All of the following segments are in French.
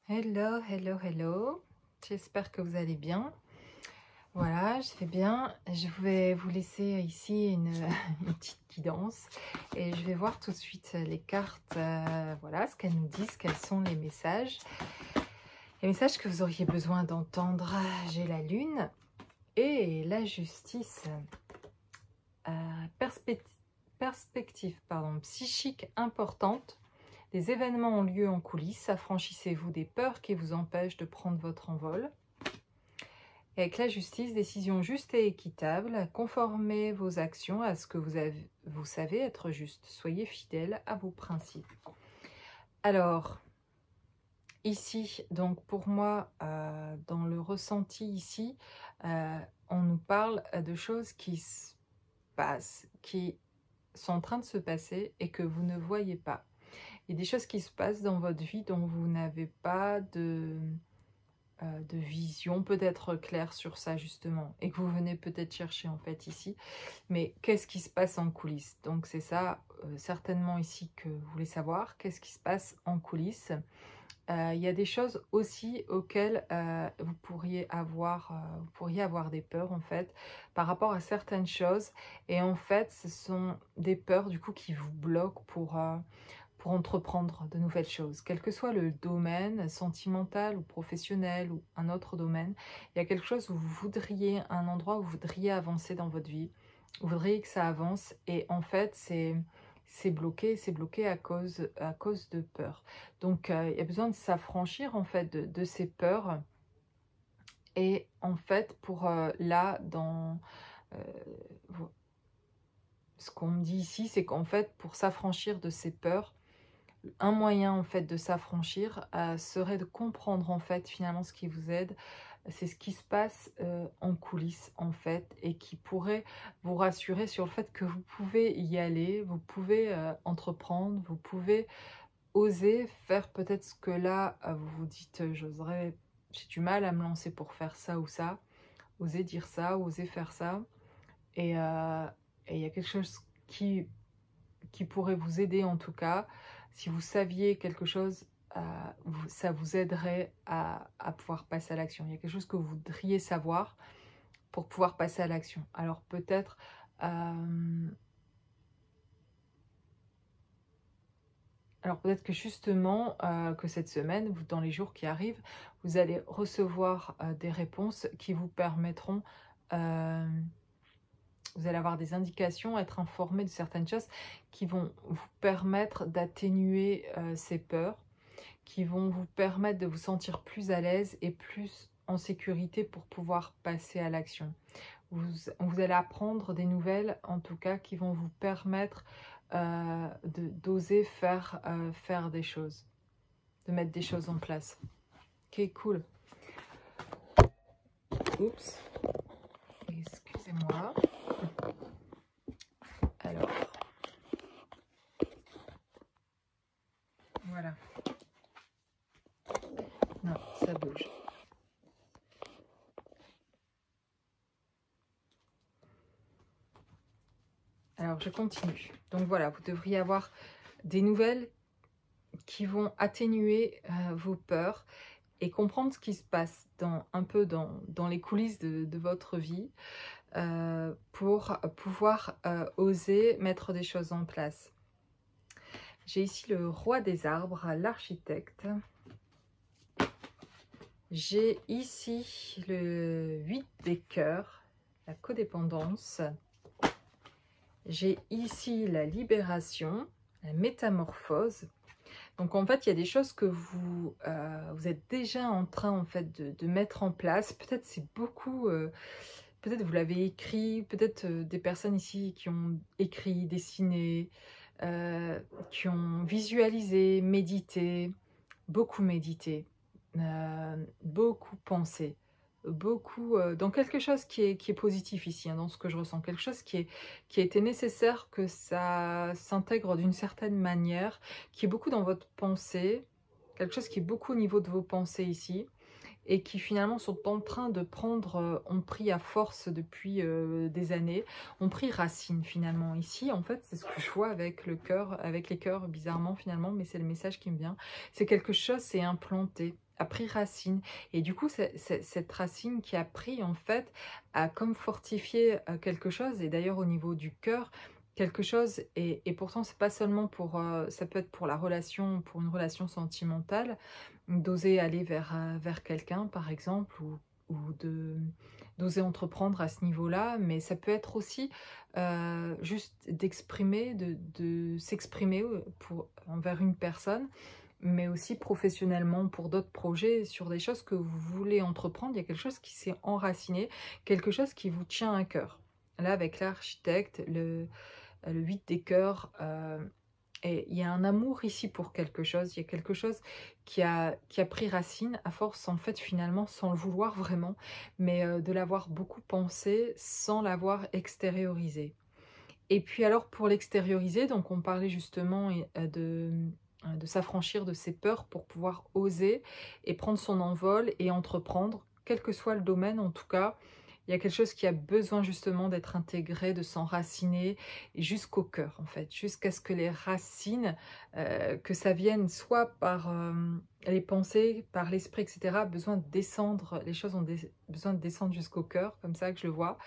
Hello, hello, hello. J'espère que vous allez bien. Voilà, je vais bien. Je vais vous laisser ici une petite guidance et je vais voir tout de suite les cartes, voilà, ce qu'elles nous disent, quels sont les messages que vous auriez besoin d'entendre. J'ai la lune et la justice. Perspective psychique importante. Des événements ont lieu en coulisses. Affranchissez-vous des peurs qui vous empêchent de prendre votre envol. Et avec la justice, décision juste et équitable. Conformez vos actions à ce que vous savez être juste. Soyez fidèle à vos principes. Alors, ici, donc pour moi, dans le ressenti ici, on nous parle de choses qui se passent, qui sont en train de se passer et que vous ne voyez pas. Il y a des choses qui se passent dans votre vie dont vous n'avez pas de vision peut-être claire sur ça justement, et que vous venez peut-être chercher en fait ici. Mais qu'est-ce qui se passe en coulisses? Donc c'est ça certainement ici que vous voulez savoir. Qu'est-ce qui se passe en coulisses? Il y a des choses aussi auxquelles vous pourriez avoir des peurs en fait par rapport à certaines choses, et en fait ce sont des peurs du coup qui vous bloquent pour entreprendre de nouvelles choses, quel que soit le domaine, sentimental ou professionnel ou un autre domaine. Il y a quelque chose où vous voudriez, un endroit où vous voudriez avancer dans votre vie, vous voudriez que ça avance, et en fait c'est bloqué à cause de peur. Donc il y a besoin de s'affranchir en fait de ces peurs. Et en fait pour là dans ce qu'on me dit ici, c'est qu'en fait pour s'affranchir de ces peurs, un moyen en fait de s'affranchir serait de comprendre en fait finalement ce qui vous aide. C'est ce qui se passe en coulisses en fait, et qui pourrait vous rassurer sur le fait que vous pouvez y aller, vous pouvez entreprendre, vous pouvez oser faire peut-être ce que là vous vous dites j'ai du mal à me lancer pour faire ça ou ça. Oser dire ça, oser faire ça, et il y a quelque chose qui pourrait vous aider en tout cas. Si vous saviez quelque chose, ça vous aiderait à pouvoir passer à l'action. Il y a quelque chose que vous voudriez savoir pour pouvoir passer à l'action. Alors peut-être que justement, que cette semaine, dans les jours qui arrivent, vous allez recevoir des réponses qui vous permettront... vous allez avoir des indications, être informé de certaines choses qui vont vous permettre d'atténuer ces peurs, qui vont vous permettre de vous sentir plus à l'aise et plus en sécurité pour pouvoir passer à l'action. Vous allez apprendre des nouvelles, en tout cas, qui vont vous permettre d'oser faire des choses, de mettre des choses en place. Ok, cool. Oups. Excusez-moi. Alors. Voilà. Non, ça bouge. Alors, je continue. Donc voilà, vous devriez avoir des nouvelles qui vont atténuer vos peurs et comprendre ce qui se passe un peu dans les coulisses de votre vie pour pouvoir oser mettre des choses en place. J'ai ici le roi des arbres, l'architecte. J'ai ici le 8 des cœurs, la codépendance. J'ai ici la libération, la métamorphose. Donc en fait, il y a des choses que vous êtes déjà en train en fait de mettre en place. Peut-être c'est beaucoup, peut-être vous l'avez écrit, peut-être des personnes ici qui ont écrit, dessiné, qui ont visualisé, médité, beaucoup pensé, beaucoup dans quelque chose qui est positif ici, hein, dans ce que je ressens, quelque chose qui a été nécessaire, que ça s'intègre d'une certaine manière, qui est beaucoup dans votre pensée, quelque chose qui est beaucoup au niveau de vos pensées ici, et qui finalement sont en train de prendre, ont pris à force depuis des années, ont pris racine finalement. Ici, en fait, c'est ce que je vois avec le cœur, avec les cœurs, bizarrement finalement, mais c'est le message qui me vient. C'est quelque chose, c'est implanté. a pris racine. Et du coup, cette racine qui a pris, en fait, a comme fortifié quelque chose. Et d'ailleurs, au niveau du cœur, quelque chose, et pourtant, c'est pas seulement pour, ça peut être pour la relation, pour une relation sentimentale, d'oser aller vers quelqu'un, par exemple, ou d'oser entreprendre à ce niveau-là, mais ça peut être aussi juste d'exprimer, de s'exprimer envers une personne, mais aussi professionnellement pour d'autres projets, sur des choses que vous voulez entreprendre. Il y a quelque chose qui s'est enraciné, quelque chose qui vous tient à cœur. Là, avec l'architecte, le 8 des cœurs, et il y a un amour ici pour quelque chose, il y a quelque chose qui a pris racine à force, en fait, finalement, sans le vouloir vraiment, mais de l'avoir beaucoup pensé sans l'avoir extériorisé. Et puis alors pour l'extérioriser, donc on parlait justement de s'affranchir de ses peurs pour pouvoir oser et prendre son envol et entreprendre, quel que soit le domaine en tout cas. Il y a quelque chose qui a besoin justement d'être intégré, de s'enraciner jusqu'au cœur en fait, jusqu'à ce que les racines, que ça vienne soit par les pensées, par l'esprit, etc., besoin de descendre, les choses ont besoin de descendre jusqu'au cœur, comme ça que je le vois,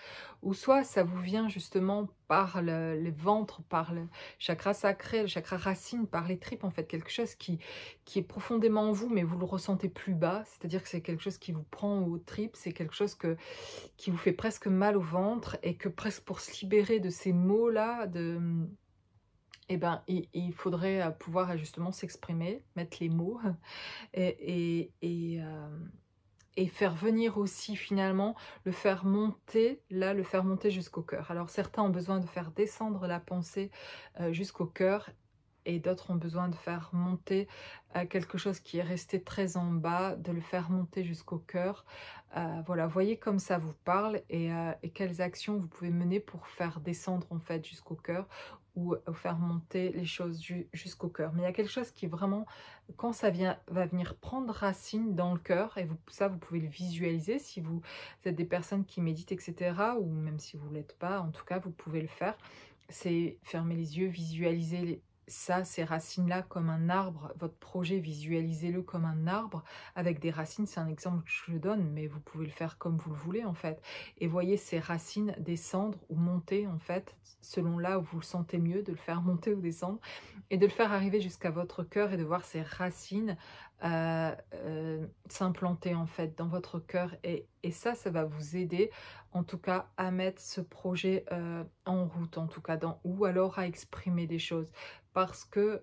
ou soit ça vous vient justement par le ventre, par le chakra sacré, le chakra racine, par les tripes en fait, quelque chose qui est profondément en vous, mais vous le ressentez plus bas, c'est-à-dire que c'est quelque chose qui vous prend aux tripes, c'est quelque chose qui vous fait presque mal au ventre, et que presque pour se libérer de ces mots-là, eh ben, il faudrait pouvoir justement s'exprimer, mettre les mots, et faire venir aussi finalement, le faire monter, là, le faire monter jusqu'au cœur. Alors certains ont besoin de faire descendre la pensée jusqu'au cœur, et d'autres ont besoin de faire monter quelque chose qui est resté très en bas, de le faire monter jusqu'au cœur. Voilà, voyez comme ça vous parle, et quelles actions vous pouvez mener pour faire descendre en fait jusqu'au cœur, ou faire monter les choses jusqu'au cœur. Mais il y a quelque chose qui vraiment, quand ça va venir prendre racine dans le cœur, et ça vous pouvez le visualiser si vous êtes des personnes qui méditent, etc., ou même si vous ne l'êtes pas, en tout cas vous pouvez le faire. C'est fermer les yeux, visualiser ça, ces racines-là comme un arbre, votre projet, visualisez-le comme un arbre avec des racines. C'est un exemple que je donne, mais vous pouvez le faire comme vous le voulez en fait. Et voyez ces racines descendre ou monter en fait, selon là où vous le sentez mieux, de le faire monter ou descendre, et de le faire arriver jusqu'à votre cœur, et de voir ces racines s'implanter en fait dans votre cœur. Et ça va vous aider en tout cas à mettre ce projet en route, en tout cas, ou alors à exprimer des choses, parce que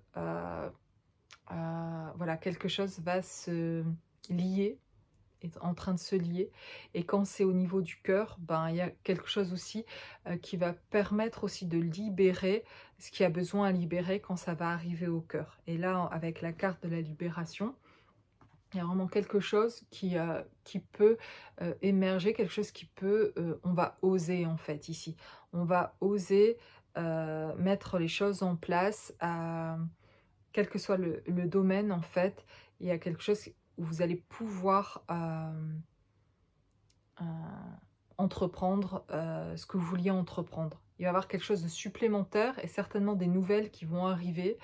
voilà, quelque chose va se lier, est en train de se lier, et quand c'est au niveau du cœur, ben il y a quelque chose aussi qui va permettre aussi de libérer ce qui a besoin à libérer quand ça va arriver au cœur. Et là, avec la carte de la libération, il y a vraiment quelque chose qui peut émerger, quelque chose qui peut, on va oser en fait ici. On va oser mettre les choses en place, quel que soit le domaine en fait. Il y a quelque chose où vous allez pouvoir entreprendre ce que vous vouliez entreprendre. Il va y avoir quelque chose de supplémentaire, et certainement des nouvelles qui vont arriver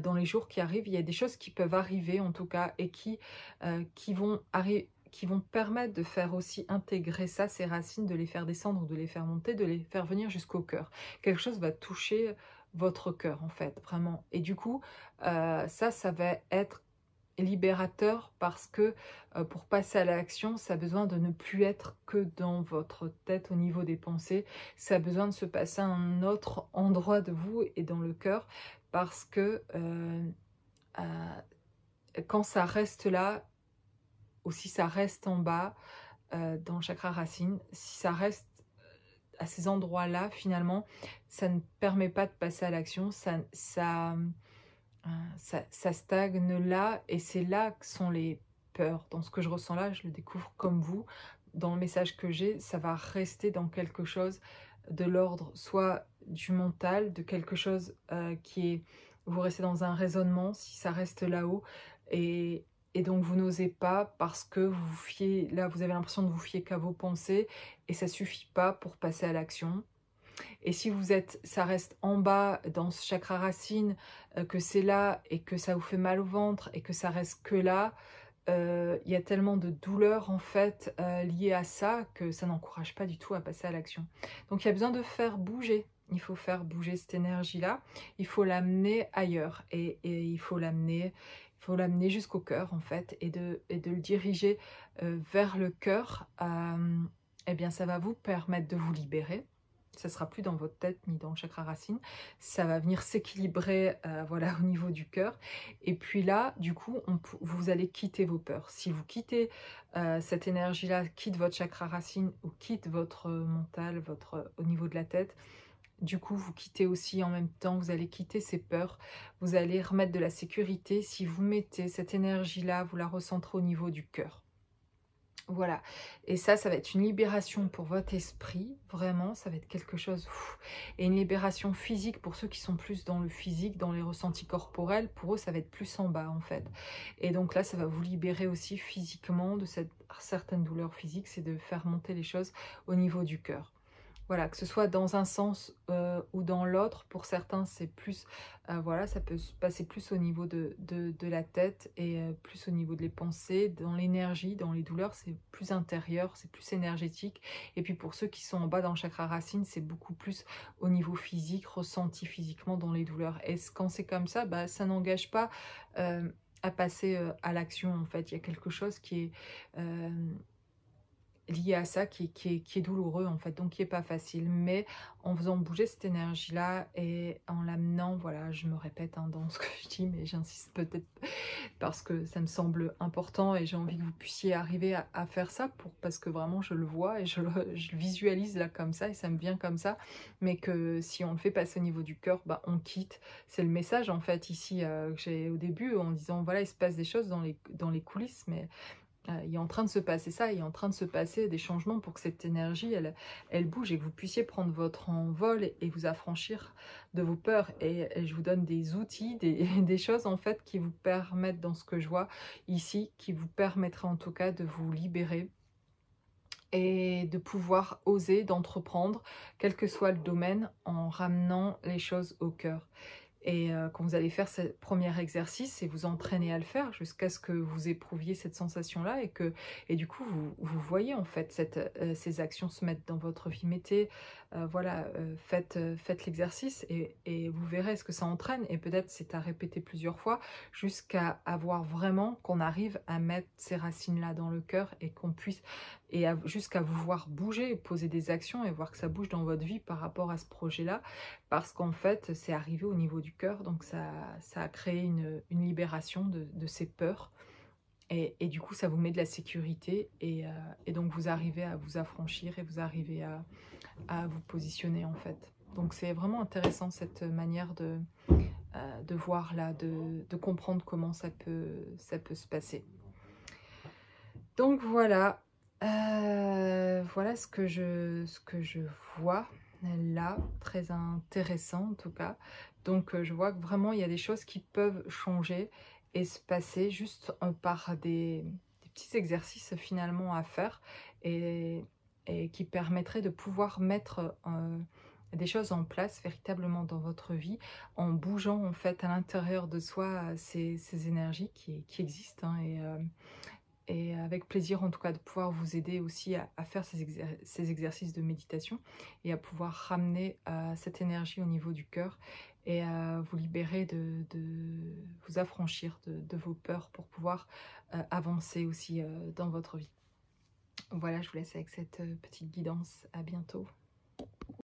dans les jours qui arrivent. Il y a des choses qui peuvent arriver en tout cas, et qui vont permettre de faire aussi intégrer ça, ces racines, de les faire descendre ou de les faire monter, de les faire venir jusqu'au cœur. Quelque chose va toucher votre cœur en fait, vraiment. Et du coup, ça va être libérateur, parce que pour passer à l'action, ça a besoin de ne plus être que dans votre tête au niveau des pensées, ça a besoin de se passer à un autre endroit de vous et dans le cœur, parce que quand ça reste là, ou si ça reste en bas dans le chakra racine, si ça reste à ces endroits-là, finalement, ça ne permet pas de passer à l'action, ça stagne là, et c'est là que sont les peurs. Dans ce que je ressens là, je le découvre comme vous, dans le message que j'ai, ça va rester dans quelque chose de l'ordre, soit du mental, de quelque chose qui est, vous restez dans un raisonnement, si ça reste là-haut, et donc vous n'osez pas, parce que vous vous fiez, là vous avez l'impression de vous fier qu'à vos pensées, et ça suffit pas pour passer à l'action. Et si vous êtes, ça reste en bas dans ce chakra racine, que c'est là, et que ça vous fait mal au ventre, et que ça reste que là, il y a tellement de douleurs en fait liées à ça que ça n'encourage pas du tout à passer à l'action. Donc il y a besoin de faire bouger. Il faut faire bouger cette énergie-là. Il faut l'amener ailleurs et il faut l'amener jusqu'au cœur en fait et de le diriger vers le cœur. Eh bien, ça va vous permettre de vous libérer. Ça ne sera plus dans votre tête ni dans le chakra racine. Ça va venir s'équilibrer voilà, au niveau du cœur. Et puis là, du coup, vous allez quitter vos peurs. Si vous quittez cette énergie-là, quitte votre chakra racine ou quitte votre mental, au niveau de la tête, du coup, vous quittez aussi en même temps, vous allez quitter ces peurs. Vous allez remettre de la sécurité. Si vous mettez cette énergie-là, vous la recentrez au niveau du cœur. Voilà, et ça va être une libération pour votre esprit, vraiment, ça va être quelque chose, et une libération physique pour ceux qui sont plus dans le physique, dans les ressentis corporels, pour eux ça va être plus en bas en fait. Et donc là, ça va vous libérer aussi physiquement de cette certaine douleur physique, c'est de faire monter les choses au niveau du cœur. Voilà, que ce soit dans un sens ou dans l'autre, pour certains c'est plus, voilà, ça peut se passer plus au niveau de la tête et plus au niveau des pensées, dans l'énergie, dans les douleurs, c'est plus intérieur, c'est plus énergétique. Et puis pour ceux qui sont en bas dans le chakra racine, c'est beaucoup plus au niveau physique, ressenti physiquement dans les douleurs. Et quand c'est comme ça, bah, ça n'engage pas à passer à l'action en fait. Il y a quelque chose qui est lié à ça qui est douloureux en fait, donc qui est pas facile, mais en faisant bouger cette énergie là et en l'amenant, voilà, je me répète hein, dans ce que je dis, mais j'insiste peut-être parce que ça me semble important et j'ai envie que vous puissiez arriver à faire ça parce que vraiment je le vois et je le visualise là comme ça et ça me vient comme ça, mais que si on le fait passer au niveau du cœur, bah, on quitte. C'est le message en fait ici que j'ai au début en disant voilà, il se passe des choses dans les coulisses, mais il est en train de se passer ça, il est en train de se passer des changements pour que cette énergie, elle bouge et que vous puissiez prendre votre envol et vous affranchir de vos peurs. Et je vous donne des outils, des choses en fait qui vous permettent, dans ce que je vois ici, qui vous permettraient en tout cas de vous libérer et de pouvoir oser, d'entreprendre, quel que soit le domaine, en ramenant les choses au cœur. Et quand vous allez faire ce premier exercice et vous entraîner à le faire jusqu'à ce que vous éprouviez cette sensation-là et du coup, vous voyez en fait ces actions se mettre dans votre vie. Mettez, voilà, faites l'exercice et vous verrez ce que ça entraîne. Et peut-être c'est à répéter plusieurs fois jusqu'à avoir vraiment qu'on arrive à mettre ces racines-là dans le cœur et qu'on puisse, et jusqu'à vous voir bouger, poser des actions et voir que ça bouge dans votre vie par rapport à ce projet-là. Parce qu'en fait, c'est arrivé au niveau du cœur, donc ça a créé une libération de ces peurs. Et du coup, ça vous met de la sécurité et donc vous arrivez à vous affranchir et vous arrivez à vous positionner en fait. Donc c'est vraiment intéressant cette manière de voir là, de comprendre comment ça peut se passer. Donc voilà, voilà ce que je vois là, très intéressant en tout cas. Donc je vois que vraiment il y a des choses qui peuvent changer et se passer juste par des petits exercices finalement à faire et qui permettraient de pouvoir mettre des choses en place véritablement dans votre vie en bougeant en fait à l'intérieur de soi ces énergies qui existent hein, et avec plaisir en tout cas de pouvoir vous aider aussi à faire ces exercices de méditation et à pouvoir ramener cette énergie au niveau du cœur et à vous libérer de vous affranchir de vos peurs pour pouvoir avancer aussi dans votre vie. Voilà, je vous laisse avec cette petite guidance. À bientôt.